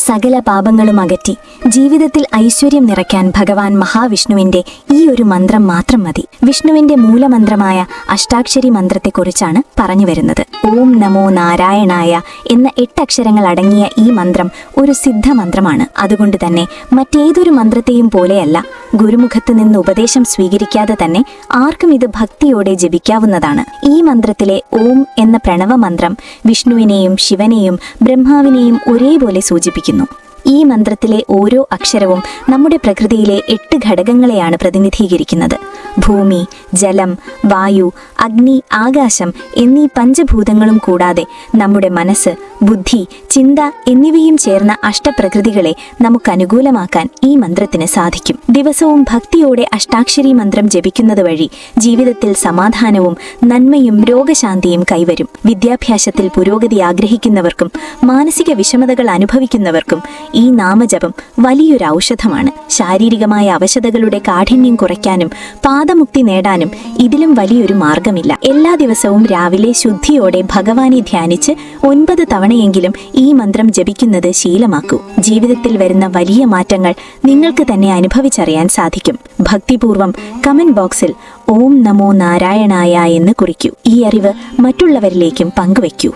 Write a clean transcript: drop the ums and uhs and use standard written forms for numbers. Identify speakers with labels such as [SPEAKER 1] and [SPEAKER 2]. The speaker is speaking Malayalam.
[SPEAKER 1] സകല പാപങ്ങളും അകറ്റി ജീവിതത്തിൽ ഐശ്വര്യം നിറയ്ക്കാൻ ഭഗവാൻ മഹാവിഷ്ണുവിന്റെ ഈ ഒരു മന്ത്രം മാത്രം മതി. വിഷ്ണുവിന്റെ മൂലമന്ത്രമായ അഷ്ടാക്ഷരി മന്ത്രത്തെക്കുറിച്ചാണ് പറഞ്ഞു വരുന്നത്. ഓം നമോ നാരായണായ എന്ന 8 അക്ഷരങ്ങൾ അടങ്ങിയ ഈ മന്ത്രം ഒരു സിദ്ധമന്ത്രമാണ്. അതുകൊണ്ട് തന്നെ മറ്റേതൊരു മന്ത്രത്തെയും പോലെയല്ല. ഗുരുമുഖത്ത് നിന്ന് ഉപദേശം സ്വീകരിക്കാതെ തന്നെ ആർക്കും ഇത് ഭക്തിയോടെ ജപിക്കാവുന്നതാണ്. ഈ മന്ത്രത്തിലെ ഓം എന്ന പ്രണവമന്ത്രം വിഷ്ണുവിനെയും ശിവനെയും ബ്രഹ്മാവിനെയും ഒരേപോലെ സൂചിപ്പിക്കുന്നു. ഈ മന്ത്രത്തിലെ ഓരോ അക്ഷരവും നമ്മുടെ പ്രകൃതിയിലെ 8 ഘടകങ്ങളെയാണ് പ്രതിനിധീകരിക്കുന്നത്. ഭൂമി, ജലം, വായു, അഗ്നി, ആകാശം എന്നീ പഞ്ചഭൂതങ്ങളും കൂടാതെ നമ്മുടെ മനസ്സ്, ബുദ്ധി, ചിന്ത എന്നിവയും ചേർന്ന അഷ്ടപ്രകൃതികളെ നമുക്ക് അനുകൂലമാക്കാൻ ഈ മന്ത്രത്തിന് സാധിക്കും. ദിവസവും ഭക്തിയോടെ അഷ്ടാക്ഷരി മന്ത്രം ജപിക്കുന്നത് വഴി ജീവിതത്തിൽ സമാധാനവും നന്മയും രോഗശാന്തിയും കൈവരും. വിദ്യാഭ്യാസത്തിൽ പുരോഗതി ആഗ്രഹിക്കുന്നവർക്കും മാനസിക വിഷമതകൾ അനുഭവിക്കുന്നവർക്കും ഈ നാമജപം വലിയൊരു ഔഷധമാണ്. ശാരീരികമായ അവശതകളുടെ കാഠിന്യം കുറയ്ക്കാനും പാദമുക്തി നേടാനും ഇതിലും വലിയൊരു മാർഗമില്ല. എല്ലാ ദിവസവും രാവിലെ ശുദ്ധിയോടെ ഭഗവാനെ ധ്യാനിച്ച് 9 തവണയെങ്കിലും ഈ മന്ത്രം ജപിക്കുന്നത് ശീലമാക്കൂ. ജീവിതത്തിൽ വരുന്ന വലിയ മാറ്റങ്ങൾ നിങ്ങൾക്ക് തന്നെ അനുഭവിച്ചറിയാൻ സാധിക്കും. ഭക്തിപൂർവം കമന്റ് ബോക്സിൽ ഓം നമോ നാരായണായ എന്ന് കുറിക്കൂ. ഈ അറിവ് മറ്റുള്ളവരിലേക്കും പങ്കുവയ്ക്കൂ.